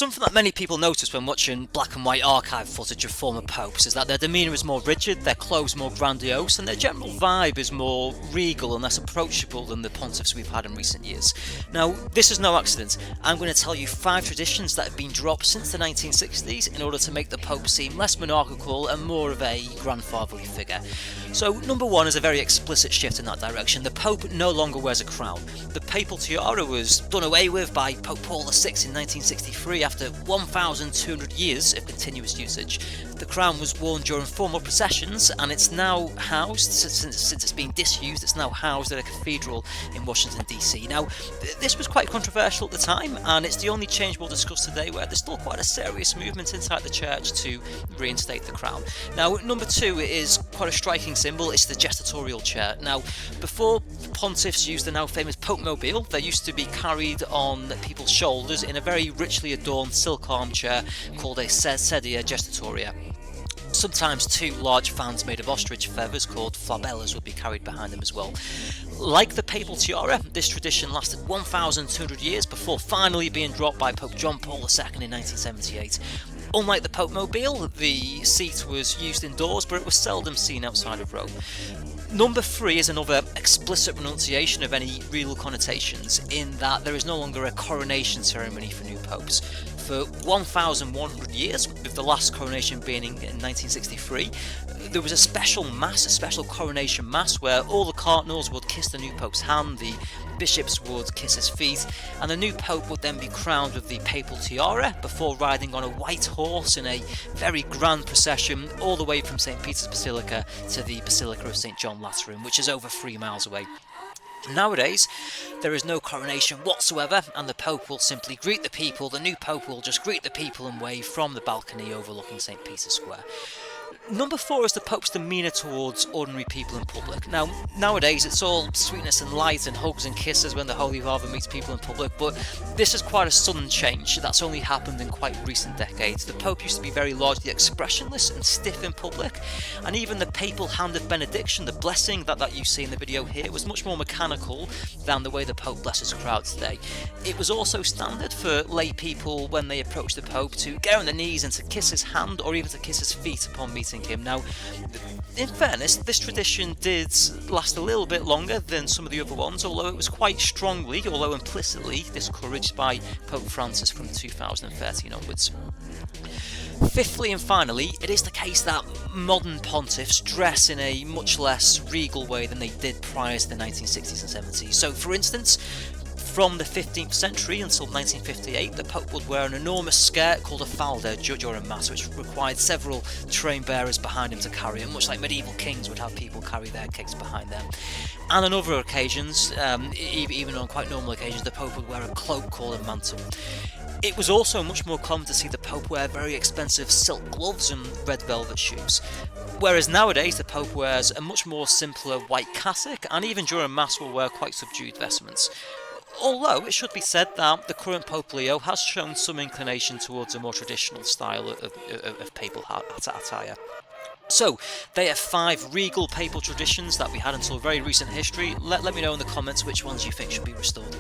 Something that many people notice when watching black and white archive footage of former popes is that their demeanour is more rigid, their clothes more grandiose, and their general vibe is more regal and less approachable than the pontiffs we've had in recent years. Now, this is no accident. I'm going to tell you 5 traditions that have been dropped since the 1960s in order to make the Pope seem less monarchical and more of a grandfatherly figure. So, number 1 is a very explicit shift in that direction. The Pope no longer wears a crown. The papal tiara was done away with by Pope Paul VI in 1963 after 1,200 years of continuous usage. The crown was worn during formal processions, and it's now housed, since it's been disused, it's now housed at a cathedral in Washington DC. Now, this was quite controversial at the time, and it's the only change we'll discuss today where there's still quite a serious movement inside the church to reinstate the crown. Now, number 2 is quite a striking symbol. It's the gestatorial chair. Now, before pontiffs used the now famous Pope-mobile, they used to be carried on people's shoulders in a very richly adorned silk armchair called a sedia gestatoria. Sometimes 2 large fans made of ostrich feathers called flabellas would be carried behind them as well. Like the papal tiara, this tradition lasted 1,200 years before finally being dropped by Pope John Paul II in 1978. Unlike the Pope-mobile, the seat was used indoors, but it was seldom seen outside of Rome. Number 3 is another explicit renunciation of any regal connotations, in that there is no longer a coronation ceremony for new popes. For 1,100 years, with the last coronation being in 1963, there was a special mass, a special coronation mass, where all the cardinals would kiss the new pope's hand, the bishops would kiss his feet, and the new pope would then be crowned with the papal tiara before riding on a white horse in a very grand procession all the way from St. Peter's Basilica to the Basilica of St. John Lateran, which is over 3 miles away. Nowadays, there is no coronation whatsoever, and the Pope will simply greet the people. The new Pope will just greet the people and wave from the balcony overlooking St. Peter's Square. Number 4 is the Pope's demeanour towards ordinary people in public. Now, nowadays it's all sweetness and light and hugs and kisses when the Holy Father meets people in public, but this is quite a sudden change that's only happened in quite recent decades. The Pope used to be very largely expressionless and stiff in public, and even the papal hand of benediction, the blessing that you see in the video here, was much more mechanical than the way the Pope blesses crowds today. It was also standard for lay people when they approached the Pope to get on their knees and to kiss his hand or even to kiss his feet upon meeting him. Now, in fairness, this tradition did last a little bit longer than some of the other ones, although it was quite strongly, although implicitly, discouraged by Pope Francis from 2013 onwards. Fifthly and finally, it is the case that modern pontiffs dress in a much less regal way than they did prior to the 1960s and 70s. So, for instance, from the 15th century until 1958, the Pope would wear an enormous skirt called a falda during Mass, which required several train bearers behind him to carry it, much like medieval kings would have people carry their kings behind them. And on other occasions, even on quite normal occasions, the Pope would wear a cloak called a mantle. It was also much more common to see the Pope wear very expensive silk gloves and red velvet shoes. Whereas nowadays the Pope wears a much more simpler white cassock, and even during Mass will wear quite subdued vestments. Although it should be said that the current Pope Leo has shown some inclination towards a more traditional style of papal attire. So, they are 5 regal papal traditions that we had until very recent history. Let me know in the comments which ones you think should be restored.